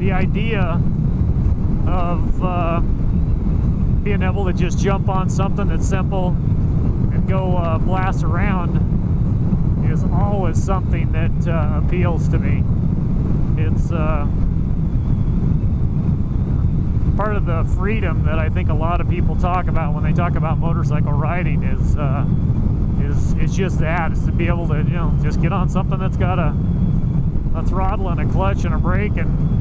the idea of being able to just jump on something that's simple and go blast around is always something that appeals to me. It's part of the freedom that I think a lot of people talk about when they talk about motorcycle riding is it's just that. It's to be able to, you know, just get on something that's got a throttle and a clutch and a brake and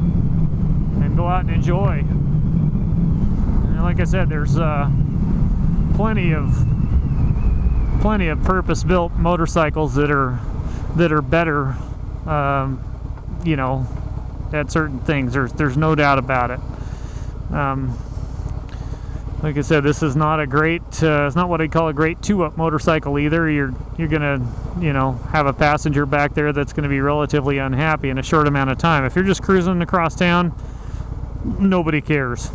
go out and enjoy. And like I said, there's plenty of purpose-built motorcycles that are better, you know, at certain things. There's no doubt about it. Like I said, this is not a great, it's not what I'd call a great two-up motorcycle either. You're gonna, you know, have a passenger back there that's gonna be relatively unhappy in a short amount of time. If you're just cruising across town, nobody cares,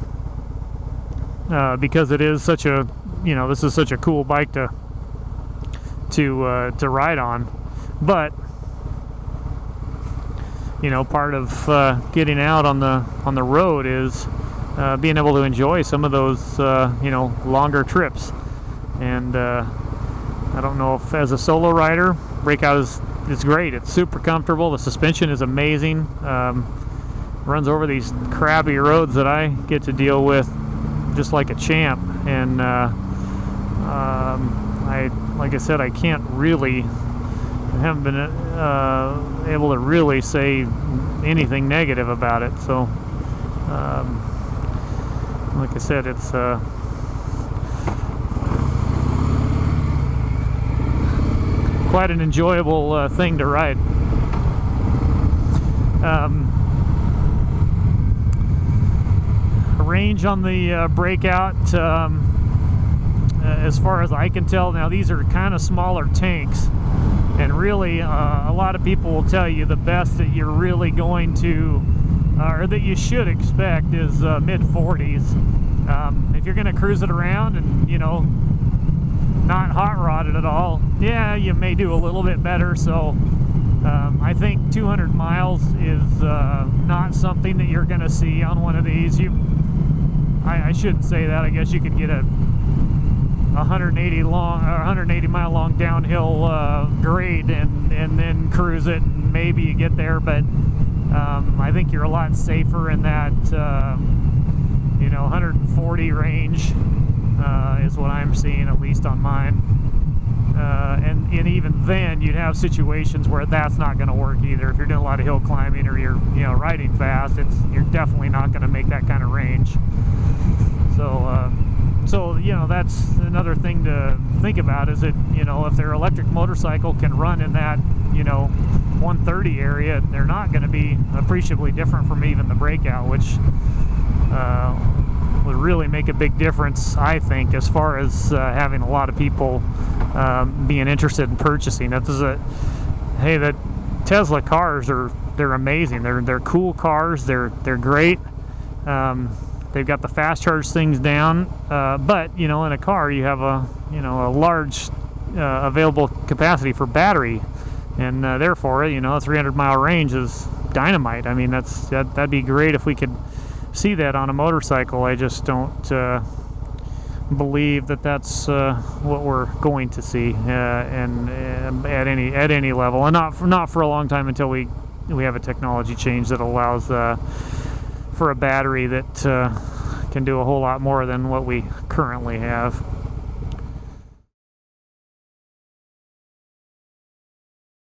because it is such a, you know, this is such a cool bike to ride on. But you know, part of getting out on the road is being able to enjoy some of those, you know, longer trips. And I don't know if as a solo rider, Breakout is great. It's super comfortable. The suspension is amazing. Runs over these crabby roads that I get to deal with just like a champ. And like I said, I haven't been able to really say anything negative about it. So like I said, it's quite an enjoyable thing to ride. Range on the Breakout, as far as I can tell, now these are kind of smaller tanks, and really a lot of people will tell you the best that you're really going to or that you should expect is mid-40s. If you're going to cruise it around and, you know, not hot rodded at all, yeah, you may do a little bit better. So I think 200 miles is not something that you're going to see on one of these. I shouldn't say that. I guess you could get a 180 mile long downhill grade and then cruise it, and maybe you get there, but I think you're a lot safer in that you know, 140 range is what I'm seeing, at least on mine. And even then, you'd have situations where that's not going to work either. If you're doing a lot of hill climbing or you're, you know, riding fast, you're definitely not going to make that kind of range. So you know, that's another thing to think about, is that, you know, if their electric motorcycle can run in that, you know, 130 area, they're not going to be appreciably different from even the Breakout, which would really make a big difference, I think, as far as having a lot of people being interested in purchasing. Hey, the Tesla cars they're amazing. They're cool cars. They're great. They've got the fast charge things down, but you know, in a car you have a large available capacity for battery, and therefore, you know, a 300-mile range is dynamite. I mean, that'd be great if we could see that on a motorcycle. I just don't believe that that's what we're going to see, and at any level, and not for a long time, until we have a technology change that allows for a battery that can do a whole lot more than what we currently have.